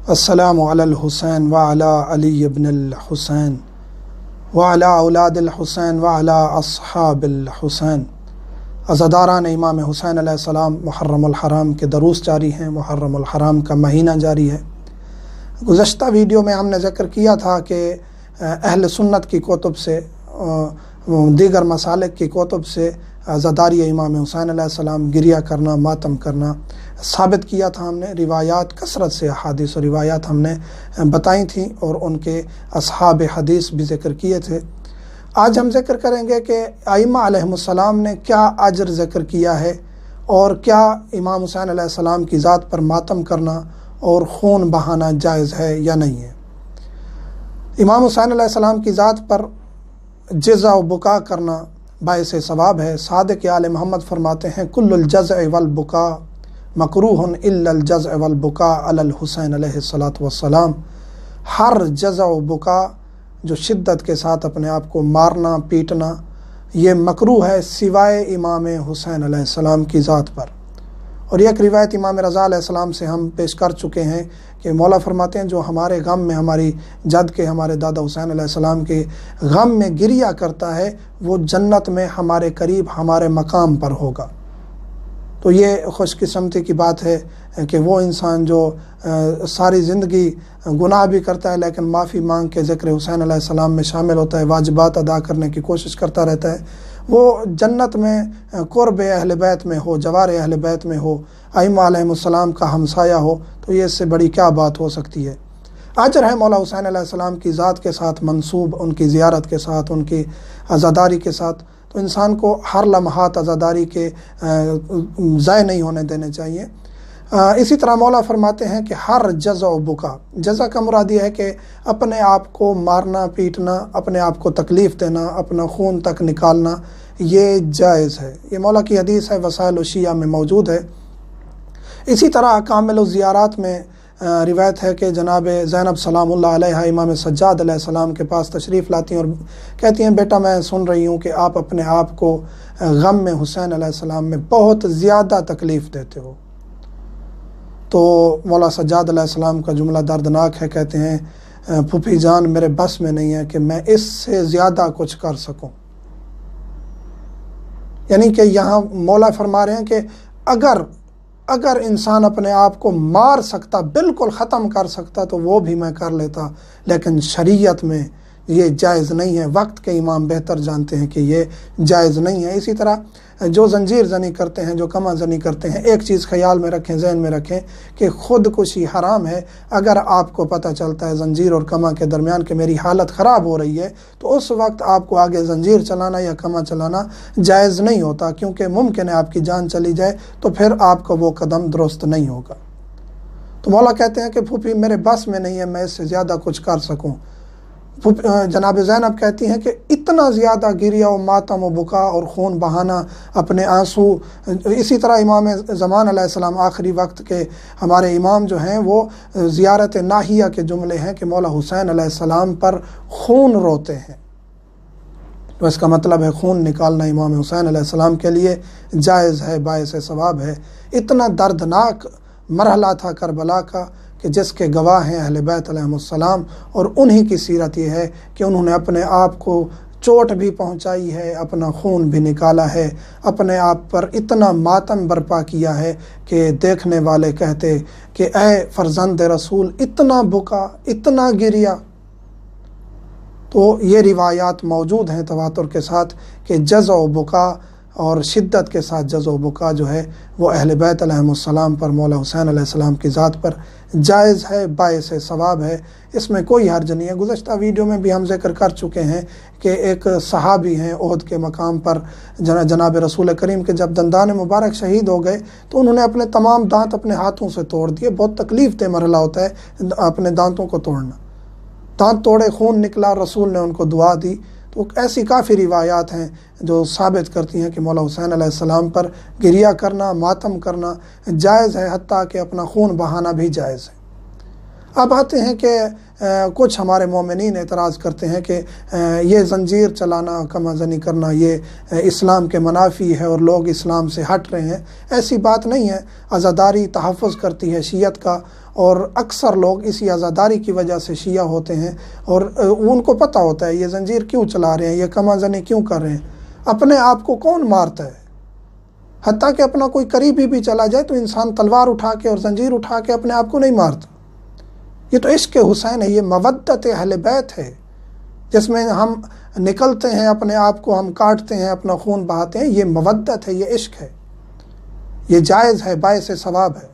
السلام علی الحسین وعلی علی ابن الحسین وعلی اولاد الحسین وعلی اصحاب الحسین۔ عزاداران امام حسین علیہ السلام محرم الحرام کے دروس جاری ہیں، محرم الحرام کا مہینہ جاری ہے۔ گزشتہ ویڈیو میں ہم نے ذکر کیا تھا کہ اہل سنت کی کتب سے، دیگر مسالک کی کتب سے عزاداری امام حسین علیہ السلام گریہ کرنا، ماتم کرنا ثابت کیا تھا ہم نے۔ روایات کثرت سے احادیث و روایات ہم نے بتائی تھیں اور ان کے اصحاب حدیث بھی ذکر کیے تھے۔ آج ہم ذکر کریں گے کہ ائمہ علیہم السلام نے کیا اجر ذکر کیا ہے اور کیا امام حسین علیہ السلام کی ذات پر ماتم کرنا اور خون بہانا جائز ہے یا نہیں ہے۔ امام حسین علیہ السلام کی ذات پر جزع و بکا کرنا باعث ثواب ہے۔ صادق آل محمد فرماتے ہیں کل الجزع والبکا مکروہ الا الجزع والبکا علی الحسین علیہ الصلاۃ والسلام۔ ہر جزع و بکا جو شدت کے ساتھ اپنے آپ کو مارنا پیٹنا یہ مکروہ ہے سوائے امام حسین علیہ السلام کی ذات پر۔ اور یہ ایک روایت امام رضا علیہ السلام سے ہم پیش کر چکے ہیں کہ مولا فرماتے ہیں جو ہمارے غم میں، ہماری جد کے، ہمارے دادا حسین علیہ السلام کے غم میں گریہ کرتا ہے وہ جنت میں ہمارے قریب ہمارے مقام پر ہوگا۔ تو یہ خوش قسمتی کی بات ہے کہ وہ انسان جو ساری زندگی گناہ بھی کرتا ہے لیکن معافی مانگ کے ذکر حسین علیہ السلام میں شامل ہوتا ہے، واجبات ادا کرنے کی کوشش کرتا رہتا ہے، وہ جنت میں قرب اہل بیت میں ہو، جوار اہل بیت میں ہو، ائمہ علیہم السلام کا ہمسایہ ہو، تو یہ اس سے بڑی کیا بات ہو سکتی ہے۔ اجر ہے مولا حسین علیہ السلام کی ذات کے ساتھ منسوب، ان کی زیارت کے ساتھ، ان کی عزاداری کے ساتھ۔ تو انسان کو ہر لمحات عزاداری کے ضائع نہیں ہونے دینے چاہیے۔ اسی طرح مولا فرماتے ہیں کہ ہر جزع و بکا، جزع کا مراد یہ ہے کہ اپنے آپ کو مارنا پیٹنا، اپنے آپ کو تکلیف دینا، اپنا خون تک نکالنا یہ جائز ہے۔ یہ مولا کی حدیث ہے، وسائل و شیعہ میں موجود ہے۔ اسی طرح کامل الزیارات میں روایت ہے کہ جناب زینب سلام اللہ علیہ امام سجاد علیہ السلام کے پاس تشریف لاتی ہیں اور کہتی ہیں بیٹا میں سن رہی ہوں کہ آپ اپنے آپ کو غم میں حسین علیہ السلام میں بہت زیادہ تکلیف دیتے ہو۔ تو مولا سجاد علیہ السلام کا جملہ دردناک ہے، کہتے ہیں پھوپھی جان میرے بس میں نہیں ہے کہ میں اس سے زیادہ کچھ کر سکوں۔ یعنی کہ یہاں مولا فرما رہے ہیں کہ اگر انسان اپنے آپ کو مار سکتا، بالکل ختم کر سکتا تو وہ بھی میں کر لیتا، لیکن شریعت میں یہ جائز نہیں ہے۔ وقت کے امام بہتر جانتے ہیں کہ یہ جائز نہیں ہے۔ اسی طرح جو زنجیرزنی کرتے ہیں، جو قما زنی کرتے ہیں، ایک چیز خیال میں رکھیں، ذہن میں رکھیں کہ خودکشی حرام ہے۔ اگر آپ کو پتہ چلتا ہے زنجیر اور قما کے درمیان کہ میری حالت خراب ہو رہی ہے تو اس وقت آپ کو آگے زنجیر چلانا یا قما چلانا جائز نہیں ہوتا، کیونکہ ممکن ہے آپ کی جان چلی جائے تو پھر آپ کا وہ قدم درست نہیں ہوگا۔ تو مولا کہتے ہیں کہ پھوپھی میرے بس میں نہیں ہے میں اس سے زیادہ کچھ کر سکوں۔ جناب زینب کہتی ہیں کہ اتنا زیادہ گریہ و ماتم و بکا اور خون بہانا، اپنے آنسو۔ اسی طرح امام زمان علیہ السلام آخری وقت کے ہمارے امام جو ہیں وہ زیارت ناہیہ کے جملے ہیں کہ مولا حسین علیہ السلام پر خون روتے ہیں۔ تو اس کا مطلب ہے خون نکالنا امام حسین علیہ السلام کے لیے جائز ہے، باعث ثواب ہے۔ اتنا دردناک مرحلہ تھا کربلا کا کہ جس کے گواہ ہیں اہل بیت علیہم السلام، اور انہی کی سیرت یہ ہے کہ انہوں نے اپنے آپ کو چوٹ بھی پہنچائی ہے، اپنا خون بھی نکالا ہے، اپنے آپ پر اتنا ماتم برپا کیا ہے کہ دیکھنے والے کہتے کہ اے فرزند رسول اتنا بکا، اتنا گریہ۔ تو یہ روایات موجود ہیں تواتر کے ساتھ کہ جزع و بکا اور شدت کے ساتھ جزع و بکا جو ہے وہ اہل بیت علیہم السلام پر، مولا حسین علیہ السلام کی ذات پر جائز ہے، باعث ثواب ہے، اس میں کوئی حرج نہیں ہے۔ گزشتہ ویڈیو میں بھی ہم ذکر کر چکے ہیں کہ ایک صحابی ہیں احد کے مقام پر جناب رسول کریم کے جب دندان مبارک شہید ہو گئے تو انہوں نے اپنے تمام دانت اپنے ہاتھوں سے توڑ دیے۔ بہت تکلیف دہ مرحلہ ہوتا ہے اپنے دانتوں کو توڑنا۔ دانت توڑے، خون نکلا، رسول نے ان کو دعا دی۔ تو ایسی کافی روایات ہیں جو ثابت کرتی ہیں کہ مولا حسین علیہ السلام پر گریہ کرنا، ماتم کرنا جائز ہے، حتیٰ کہ اپنا خون بہانا بھی جائز ہے۔ اب آتے ہیں کہ کچھ ہمارے مومنین اعتراض کرتے ہیں کہ یہ زنجیر چلانا، قما زنی کرنا یہ اسلام کے منافی ہے اور لوگ اسلام سے ہٹ رہے ہیں۔ ایسی بات نہیں ہے۔ عزاداری تحفظ کرتی ہے شیعت کا اور اکثر لوگ اسی عزاداری کی وجہ سے شیعہ ہوتے ہیں، اور ان کو پتہ ہوتا ہے یہ زنجیر کیوں چلا رہے ہیں، یہ قما زنی کیوں کر رہے ہیں۔ اپنے آپ کو کون مارتا ہے؟ حتیٰ کہ اپنا کوئی قریبی بھی چلا جائے تو انسان تلوار اٹھا کے اور زنجیر اٹھا کے اپنے آپ کو نہیں مارتا۔ یہ تو عشق حسین ہے، یہ مودت اہل بیت ہے، جس میں ہم نکلتے ہیں اپنے آپ کو، ہم کاٹتے ہیں، اپنا خون بہاتے ہیں۔ یہ مودت ہے، یہ عشق ہے، یہ جائز ہے، باعث ثواب ہے۔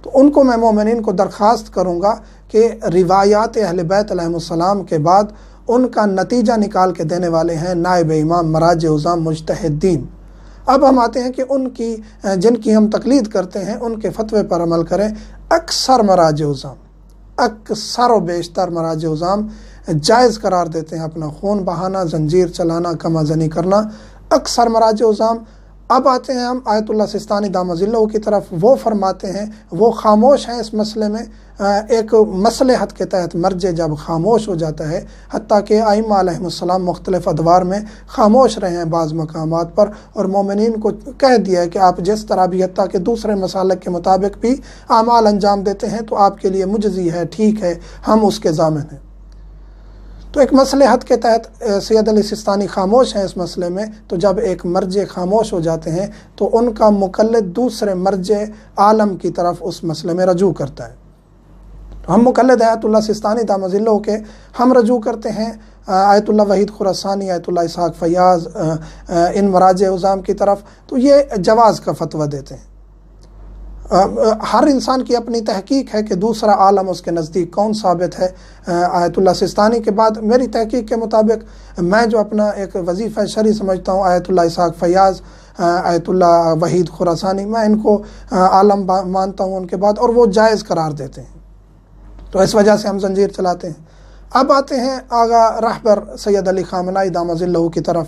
تو ان کو میں مومنین کو درخواست کروں گا کہ روایات اہل بیت علیہم السلام کے بعد ان کا نتیجہ نکال کے دینے والے ہیں نائب امام، مراجع عظام، مجتہدین۔ اب ہم آتے ہیں کہ ان کی جن کی ہم تقلید کرتے ہیں ان کے فتوے پر عمل کریں۔ اکثر مراجع عظام، اکثر و بیشتر مراجع عظام جائز قرار دیتے ہیں اپنا خون بہانا، زنجیر چلانا، قما زنی کرنا، اکثر مراجع عظام۔ اب آتے ہیں ہم آیت اللہ sistani دامہ ظلہ کی طرف، وہ فرماتے ہیں، وہ خاموش ہیں اس مسئلے میں، ایک مصلحت کے تحت مرجع جب خاموش ہو جاتا ہے، حتیٰ کہ ائمہ علیہم السلام مختلف ادوار میں خاموش رہے ہیں بعض مقامات پر، اور مومنین کو کہہ دیا ہے کہ آپ جس طرح بھی حتیٰ کہ دوسرے مسالک کے مطابق بھی اعمال انجام دیتے ہیں تو آپ کے لیے مجزی ہے، ٹھیک ہے، ہم اس کے ضامن ہیں۔ تو ایک مصلحت کے تحت سید علی سستانی خاموش ہیں اس مسئلے میں، تو جب ایک مرجع خاموش ہو جاتے ہیں تو ان کا مقلد دوسرے مرجع عالم کی طرف اس مسئلے میں رجوع کرتا ہے۔ ہم مقلد آیت اللہ سستانی دامہ ظلہ کے ہم رجوع کرتے ہیں آیت اللہ وحید خراسانی، آیت اللہ اسحاق فیاض، ان مراجع عظام کی طرف، تو یہ جواز کا فتویٰ دیتے ہیں۔ ہر انسان کی اپنی تحقیق ہے کہ دوسرا عالم اس کے نزدیک کون ثابت ہے۔ آیت اللہ سستانی کے بعد میری تحقیق کے مطابق میں جو اپنا ایک وظیفہ شرعی سمجھتا ہوں، آیت اللہ اسحاق فیاض، آیت اللہ وحید خراسانی، میں ان کو عالم مانتا ہوں ان کے بعد، اور وہ جائز قرار دیتے ہیں، تو اس وجہ سے ہم زنجیر چلاتے ہیں۔ اب آتے ہیں آغا رہبر سید علی خامنائی دامہ ظلہ کی طرف،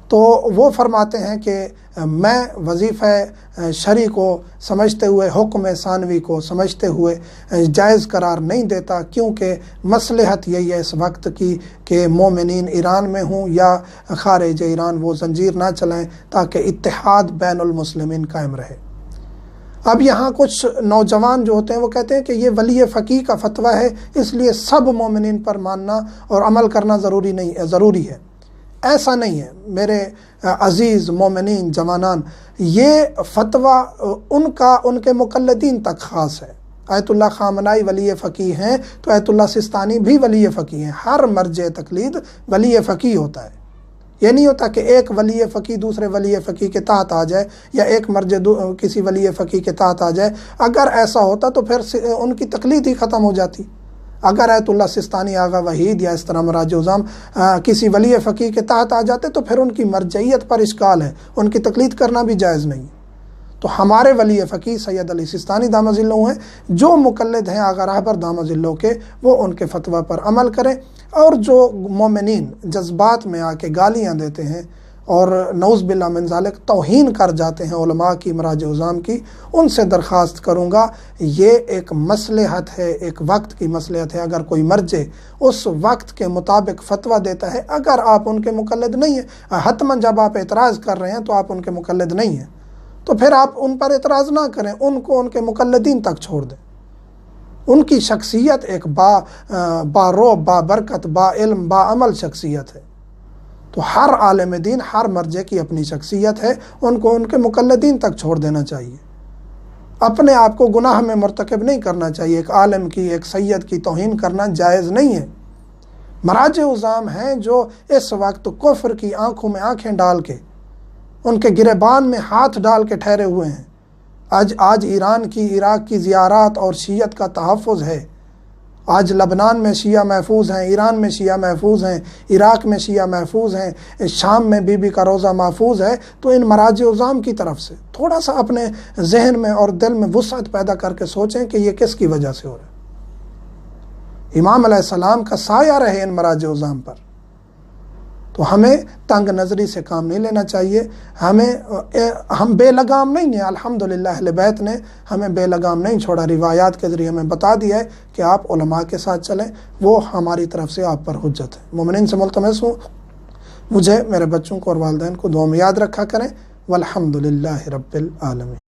تو وہ فرماتے ہیں کہ میں وظیفہ شرعی کو سمجھتے ہوئے، حکم ثانوی کو سمجھتے ہوئے جائز قرار نہیں دیتا، کیونکہ مصلحت یہی ہے اس وقت کی کہ مومنین ایران میں ہوں یا خارج ایران وہ زنجیر نہ چلائیں تاکہ اتحاد بین المسلمین قائم رہے۔ اب یہاں کچھ نوجوان جو ہوتے ہیں وہ کہتے ہیں کہ یہ ولی فقیہ کا فتویٰ ہے، اس لیے سب مومنین پر ماننا اور عمل کرنا ضروری ہے۔ ایسا نہیں ہے میرے عزیز مومنین جوانان، یہ فتویٰ ان کے مقلدین تک خاص ہے۔ آیت اللہ خامنائی ولی فقیہ ہیں تو آیت اللہ سستانی بھی ولی فقیہ ہیں۔ ہر مرجع تقلید ولی فقیہ ہوتا ہے، یہ نہیں ہوتا کہ ایک ولی فقیہ دوسرے ولی فقیہ کے تحت آ جائے، یا ایک مرجع کسی ولی فقیہ کے تحت آ جائے۔ اگر ایسا ہوتا تو پھر ان کی تقلید ہی ختم ہو جاتی۔ اگر آیت اللہ سستانی، آغا وحید یا اس طرح مراجع عظام کسی ولی فقیہ کے تحت آ جاتے تو پھر ان کی مرجعیت پر اشکال ہے، ان کی تقلید کرنا بھی جائز نہیں۔ تو ہمارے ولی فقیہ سید علی سستانی دامہ ظلہ ہیں، جو مقلد ہیں آغا رہبر دامہ ظلہ کے، وہ ان کے فتویٰ پر عمل کریں، اور جو مومنین جذبات میں آ کے گالیاں دیتے ہیں اور نعوذ باللہ من ذالک توہین کر جاتے ہیں علماء کی، مراجع عظام کی، ان سے درخواست کروں گا، یہ ایک مصلحت ہے، ایک وقت کی مصلحت ہے۔ اگر کوئی مرجع اس وقت کے مطابق فتویٰ دیتا ہے، اگر آپ ان کے مقلد نہیں ہیں، حتماً جب آپ اعتراض کر رہے ہیں تو آپ ان کے مقلد نہیں ہیں، تو پھر آپ ان پر اعتراض نہ کریں، ان کو ان کے مقلدین تک چھوڑ دیں۔ ان کی شخصیت ایک با برکت، با علم، با عمل شخصیت ہے۔ تو ہر عالم دین، ہر مرجع کی اپنی شخصیت ہے، ان کو ان کے مقلدین تک چھوڑ دینا چاہیے۔ اپنے آپ کو گناہ میں مرتکب نہیں کرنا چاہیے۔ ایک عالم کی، ایک سید کی توہین کرنا جائز نہیں ہے۔ مراجع عظام ہیں جو اس وقت کفر کی آنکھوں میں آنکھیں ڈال کے، ان کے گریبان میں ہاتھ ڈال کے ٹھہرے ہوئے ہیں۔ آج ایران کی، عراق کی زیارات اور شیعت کا تحفظ ہے۔ آج لبنان میں شیعہ محفوظ ہیں، ایران میں شیعہ محفوظ ہیں، عراق میں شیعہ محفوظ ہیں، شام میں بی بی کا روضہ محفوظ ہے۔ تو ان مراجع عظام کی طرف سے تھوڑا سا اپنے ذہن میں اور دل میں وسعت پیدا کر کے سوچیں کہ یہ کس کی وجہ سے ہو رہا ہے۔ امام علیہ السلام کا سایہ رہے ان مراجع عظام پر۔ تو ہمیں تنگ نظری سے کام نہیں لینا چاہیے۔ ہم بے لگام نہیں ہیں، الحمدللہ اہل بیت نے ہمیں بے لگام نہیں چھوڑا۔ روایات کے ذریعے ہمیں بتا دیا ہے کہ آپ علماء کے ساتھ چلیں، وہ ہماری طرف سے آپ پر حجت ہے۔ مومنین سے ملتمس ہوں مجھے، میرے بچوں کو اور والدین کو دعا میں یاد رکھا کریں۔ والحمدللہ رب العالمین۔